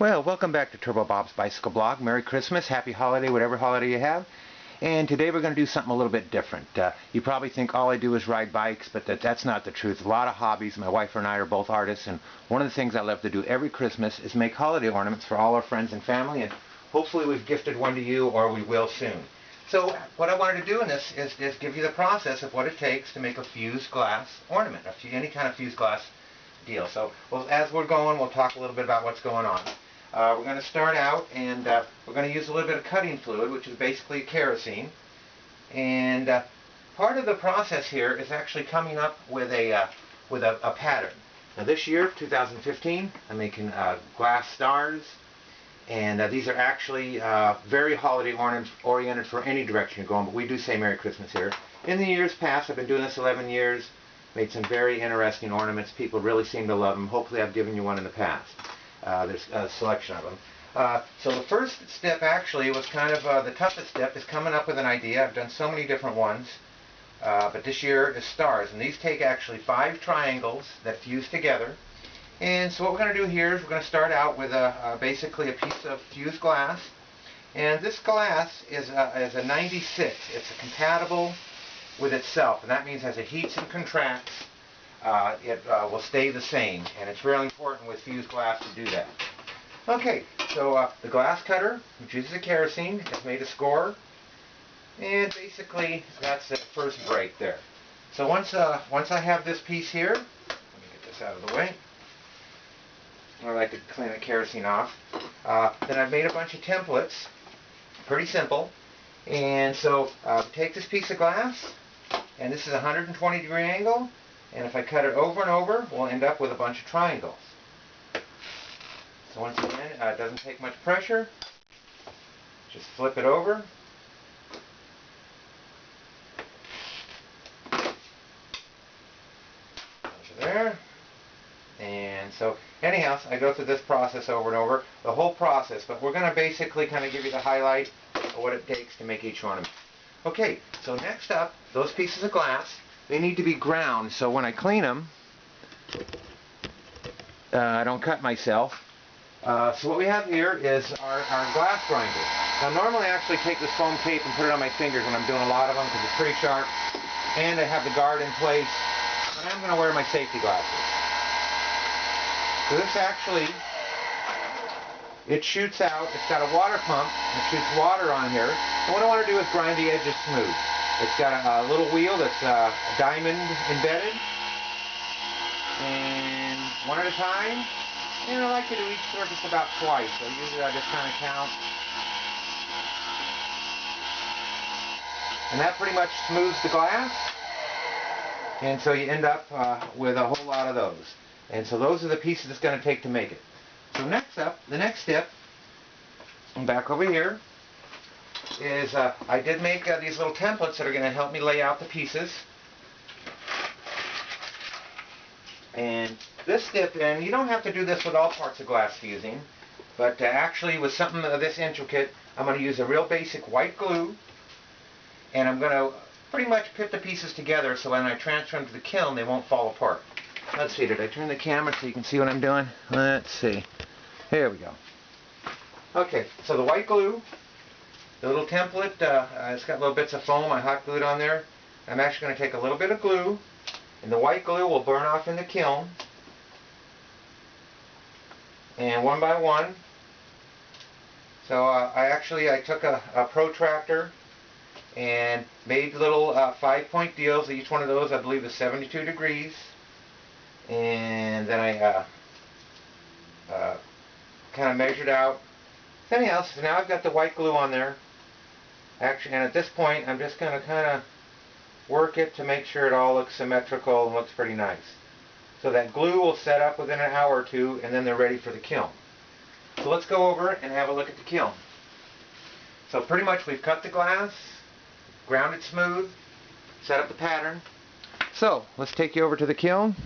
Well, welcome back to Turbo Bob's Bicycle Blog. Merry Christmas, Happy Holiday, whatever holiday you have. And today we're going to do something a little bit different. You probably think all I do is ride bikes, but that's not the truth. A lot of hobbies. My wife and I are both artists, and one of the things I love to do every Christmas is make holiday ornaments for all our friends and family, and hopefully we've gifted one to you, or we will soon. So what I wanted to do in this is give you the process of what it takes to make a fused glass ornament, any kind of fused glass deal. So as we're going, we'll talk a little bit about what's going on. We're going to start out, and we're going to use a little bit of cutting fluid, which is basically kerosene. And part of the process here is actually coming up with a pattern. Now this year, 2015, I'm making glass stars, and these are actually very holiday oriented for any direction you're going, but we do say Merry Christmas here. In the years past, I've been doing this 11 years, made some very interesting ornaments. People really seem to love them. Hopefully I've given you one in the past. There's a selection of them. So the first step actually was kind of the toughest step, is coming up with an idea. I've done so many different ones, but this year is stars. And these take actually 5 triangles that fuse together. And so what we're going to do here is we're going to start out with basically a piece of fused glass. And this glass is a 96. It's compatible with itself, and that means as it heats and contracts, it will stay the same, and it's really important with fused glass to do that. Okay, so the glass cutter, which uses a kerosene, has made a score, and basically that's the first break there. So once I have this piece here, let me get this out of the way. I like to clean the kerosene off. Then I've made a bunch of templates, pretty simple, and so take this piece of glass, and this is a 120-degree angle. And if I cut it over and over, we'll end up with a bunch of triangles. So once again, it doesn't take much pressure. Just flip it over. There. And so anyhow, I go through this process over and over, the whole process, but we're going to basically kind of give you the highlight of what it takes to make each ornament. Okay, so next up, those pieces of glass, they need to be ground, so when I clean them, I don't cut myself. So what we have here is our glass grinder. Now normally I actually take this foam tape and put it on my fingers when I'm doing a lot of them because it's pretty sharp, and I have the guard in place, and I'm going to wear my safety glasses. So this actually, it shoots out, it's got a water pump, it shoots water on here, and what I want to do is grind the edges smooth. It's got a little wheel that's a diamond embedded, and one at a time, and I like to do each surface about twice, so usually I just kind of count. And that pretty much smooths the glass, and so you end up with a whole lot of those. And so those are the pieces it's going to take to make it. So next up, the next step, I'm back over here, is I did make these little templates that are going to help me lay out the pieces. And this step, and you don't have to do this with all parts of glass fusing, but actually with something this intricate, I'm going to use a real basic white glue, and I'm going to pretty much put the pieces together so when I transfer them to the kiln they won't fall apart. Let's see, did I turn the camera so you can see what I'm doing? Let's see. Here we go. Okay, so the white glue, the little template, it's got little bits of foam I hot glued on there. I'm actually going to take a little bit of glue, and the white glue will burn off in the kiln. And one by one. So I took a protractor and made little 5-point deals. Each one of those I believe is 72 degrees. And then I kind of measured out. Anyhow, so now I've got the white glue on there. Actually, and at this point, I'm just going to kind of work it to make sure it all looks symmetrical and looks pretty nice. So that glue will set up within an hour or two, and then they're ready for the kiln. So let's go over and have a look at the kiln. So pretty much we've cut the glass, ground it smooth, set up the pattern. So let's take you over to the kiln.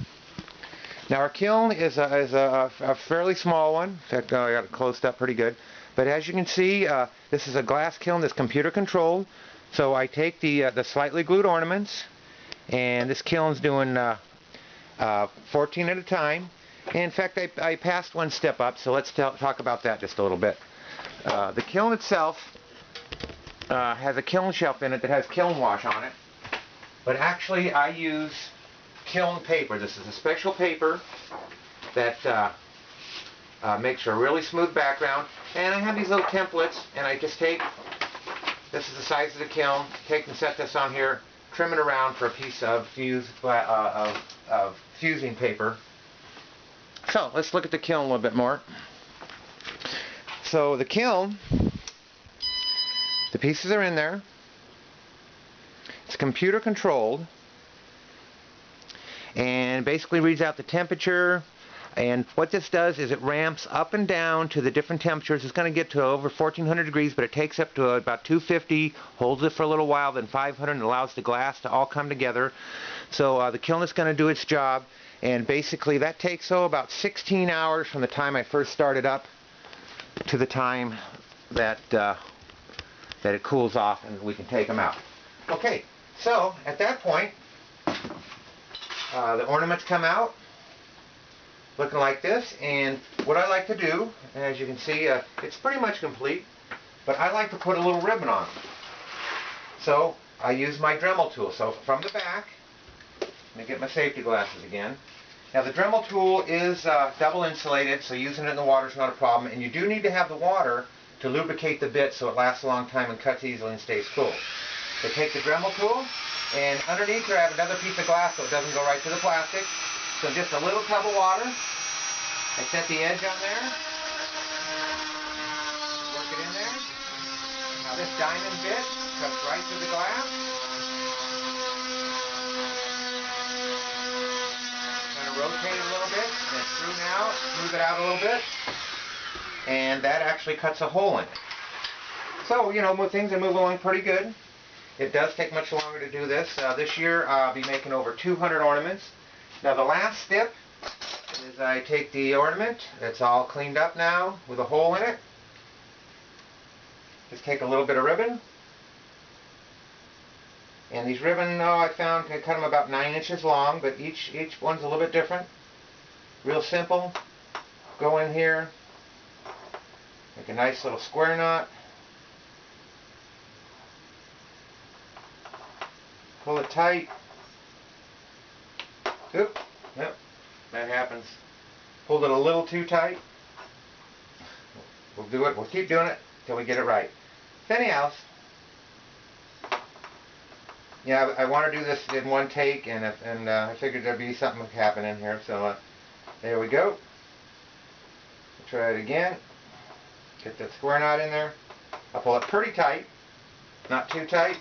Now our kiln is a fairly small one. In fact, I got it closed up pretty good. But as you can see, this is a glass kiln that's computer controlled. So I take the slightly glued ornaments, and this kiln's doing 14 at a time. In fact, I passed one step up, so let's talk about that just a little bit. The kiln itself has a kiln shelf in it that has kiln wash on it, but actually I use kiln paper. This is a special paper that makes a really smooth background, and I have these little templates, and I just take, this is the size of the kiln, take and set this on here, trim it around for a piece of fusing paper. So let's look at the kiln a little bit more. So the kiln, the pieces are in there. It's computer controlled and basically reads out the temperature. And what this does is it ramps up and down to the different temperatures. It's going to get to over 1400 degrees, but it takes up to about 250, holds it for a little while, then 500, and allows the glass to all come together. So the kiln is going to do its job, and basically that takes about 16 hours from the time I first started up to the time that it cools off and we can take them out. Okay, so at that point, the ornaments come out looking like this, and what I like to do, as you can see, it's pretty much complete, but I like to put a little ribbon on them. So I use my Dremel tool. So from the back, let me get my safety glasses again. Now the Dremel tool is double insulated, so using it in the water is not a problem, and you do need to have the water to lubricate the bit so it lasts a long time and cuts easily and stays cool. So take the Dremel tool, and underneath there I have another piece of glass so it doesn't go right to the plastic. So just a little tub of water. I set the edge on there. Work it in there. Now this diamond bit cuts right through the glass. Kind of rotate it a little bit, and it's through now. Smooth it out a little bit. And that actually cuts a hole in it. So, you know, things are moving along pretty good. It does take much longer to do this. This year I'll be making over 200 ornaments. Now the last step is I take the ornament, it's all cleaned up now with a hole in it. Just take a little bit of ribbon. And these ribbon, I found I cut them about 9 inches long, but each one's a little bit different. Real simple. Go in here, make a nice little square knot. Pull it tight. Oop, yep, that happens. Pulled it a little too tight. We'll do it, we'll keep doing it till we get it right. So anyhow, yeah, I want to do this in one take, and I figured there'd be something happening here, so there we go. Try it again. Get that square knot in there. I'll pull it pretty tight, not too tight.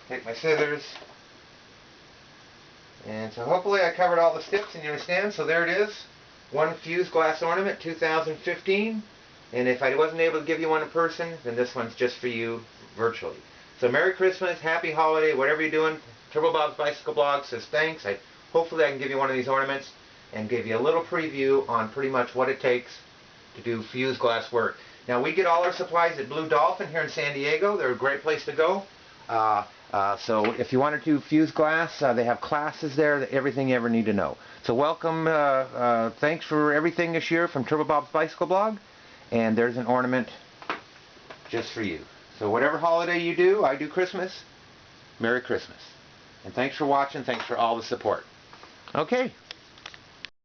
Take my scissors. And so hopefully I covered all the steps and you understand. So there it is. One fused glass ornament, 2015. And if I wasn't able to give you one in person, then this one's just for you virtually. So Merry Christmas, Happy Holiday, whatever you're doing. Turbo Bob's Bicycle Blog says thanks. Hopefully I can give you one of these ornaments and give you a little preview on pretty much what it takes to do fused glass work. Now we get all our supplies at Blue Dolphin here in San Diego. They're a great place to go. So if you want to do fused glass, they have classes there, everything you ever need to know. So welcome, thanks for everything this year from Turbo Bob's Bicycle Blog, and there's an ornament just for you. So whatever holiday you do, I do Christmas, Merry Christmas. And thanks for watching, thanks for all the support. Okay.